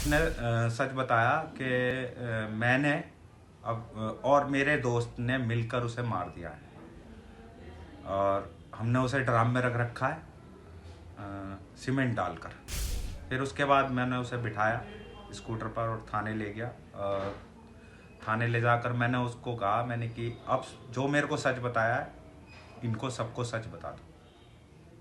उसने सच बताया कि मैंने और मेरे दोस्त ने मिलकर उसे मार दिया है और हमने उसे ड्राम में रख रखा है सीमेंट डालकर। फिर उसके बाद मैंने उसे बिठाया स्कूटर पर और थाने ले गया। और थाने ले जाकर मैंने उसको कहा, मैंने कि अब जो मेरे को सच बताया है इनको सबको सच बता दो।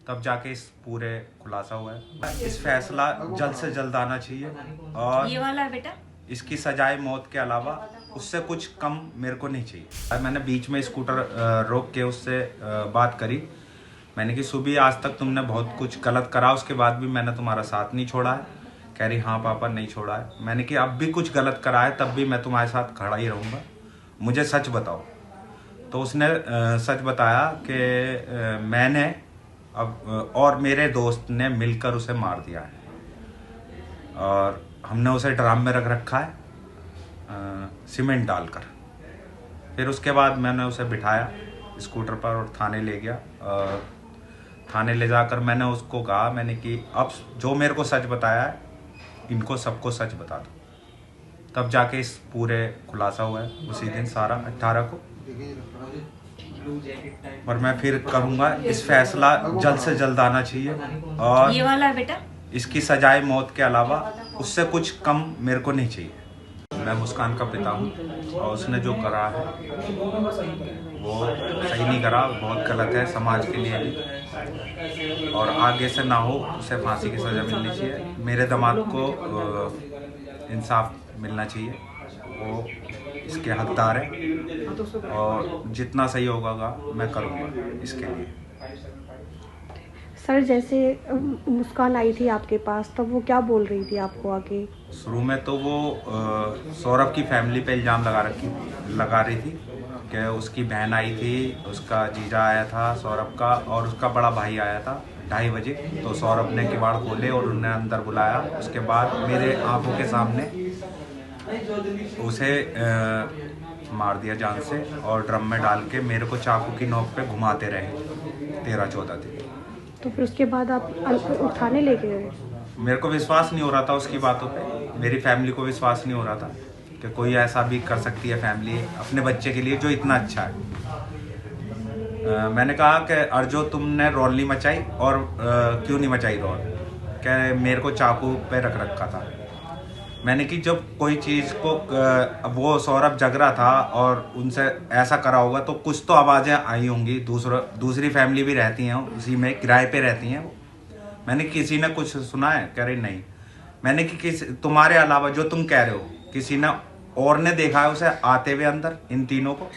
तब जाके इस पूरे खुलासा हुआ है। इस फैसला जल्द से जल्द आना चाहिए और ये वाला है बेटा, इसकी सजाए मौत के अलावा उससे कुछ कम मेरे को नहीं चाहिए। मैंने बीच में स्कूटर रोक के उससे बात करी। मैंने कि सुबह आज तक तुमने बहुत कुछ गलत करा, उसके बाद भी मैंने तुम्हारा साथ नहीं छोड़ा है। कह रही हाँ पापा नहीं छोड़ा है। मैंने कि अब भी कुछ गलत करा है तब भी मैं तुम्हारे साथ खड़ा ही रहूँगा, मुझे सच बताओ। तो उसने सच बताया कि मैंने और मेरे दोस्त ने मिलकर उसे मार दिया है और हमने उसे ड्राम में रख रखा है सीमेंट डालकर। फिर उसके बाद मैंने उसे बिठाया स्कूटर पर और थाने ले गया। और थाने ले जाकर मैंने उसको कहा, मैंने कि अब जो मेरे को सच बताया है इनको सबको सच बता दो। तब जाके इस पूरे खुलासा हुआ है उसी दिन 18 को। और मैं फिर करूँगा, इस फैसला जल्द से जल्द आना चाहिए और ये वाला है बेटा, इसकी सजाए मौत के अलावा उससे कुछ कम मेरे को नहीं चाहिए। मैं मुस्कान का पिता हूँ और उसने जो करा है वो सही नहीं करा, बहुत गलत है समाज के लिए भी। और आगे से ना हो, उसे फांसी की सज़ा मिलनी चाहिए। मेरे दामाद को इंसाफ मिलना चाहिए, वो इसके हकदार है और जितना सही होगा मैं करूँगा इसके लिए। सर, जैसे मुस्कान आई थी आपके पास तब वो क्या बोल रही थी आपको आगे? शुरू में तो वो सौरभ की फैमिली पे इल्ज़ाम लगा रही थी कि उसकी बहन आई थी, उसका जीजा आया था सौरभ का, और उसका बड़ा भाई आया था 2:30 बजे। तो सौरभ ने किवाड़ खोले और उन्हें अंदर बुलाया। उसके बाद मेरे आंखों के सामने उसे मार दिया जान से और ड्रम में डाल के मेरे को चाकू की नोक पे घुमाते रहे 13-14 दिन। तो फिर उसके बाद आप थाने लेके गए? मेरे को विश्वास नहीं हो रहा था उसकी बातों पे, मेरी फैमिली को विश्वास नहीं हो रहा था कि कोई ऐसा भी कर सकती है फैमिली अपने बच्चे के लिए जो इतना अच्छा है। मैंने कहा कि अर्जो तुमने रौल नहीं मचाई, और क्यों नहीं मचाई रौल? क्या मेरे को चाकू पे रख रखा था। मैंने कि जब कोई चीज़ को वो सौरभ जग रहा था और उनसे ऐसा करा होगा तो कुछ तो आवाज़ें आई होंगी। दूसरी फैमिली भी रहती हैं उसी में, किराए पे रहती हैं वो। मैंने किसी ने कुछ सुना है? कह रही नहीं। मैंने कि तुम्हारे अलावा जो तुम कह रहे हो किसी ने और ने देखा है उसे आते हुए अंदर इन तीनों को?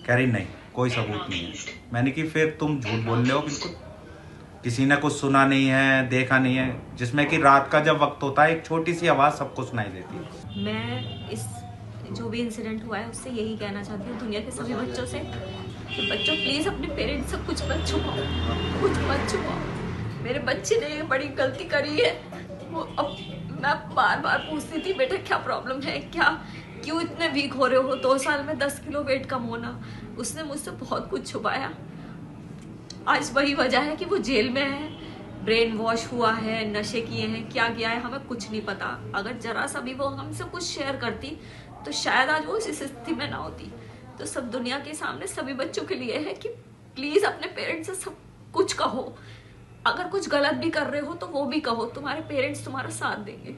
कह रही नहीं, कोई सबूत नहीं है। मैंने कि फिर तुम झूठ बोल रहे हो बिल्कुल, किसी ने कुछ सुना नहीं है, देखा नहीं है, जिसमें कि रात का जब वक्त होता है एक छोटी सी आवाज़ सबको सुनाई देती है। मैं इस जो भी इंसिडेंट हुआ है उससे यही कहना चाहती हूँ दुनिया के सभी बच्चों से कि बच्चों प्लीज़ अपने पेरेंट्स से कुछ मत छुपाओ, कुछ मत छुपाओ। मेरे बच्चे ने ये बड़ी गलती करी है। वो अब मैं बार बार पूछती थी, बेटा क्या प्रॉब्लम है, क्या क्यों इतने वीक हो रहे हो? 2 साल में 10 किलो वेट कम होना। उसने मुझसे बहुत कुछ छुपाया। आज वही वजह है कि वो जेल में है, ब्रेन वॉश हुआ है, नशे किए हैं, क्या किया है हमें कुछ नहीं पता। अगर जरा सा भी वो हमसे कुछ शेयर करती तो शायद आज वो इस स्थिति में ना होती। तो सब दुनिया के सामने सभी बच्चों के लिए है कि प्लीज अपने पेरेंट्स से सब कुछ कहो। अगर कुछ गलत भी कर रहे हो तो वो भी कहो, तुम्हारे पेरेंट्स तुम्हारा साथ देंगे।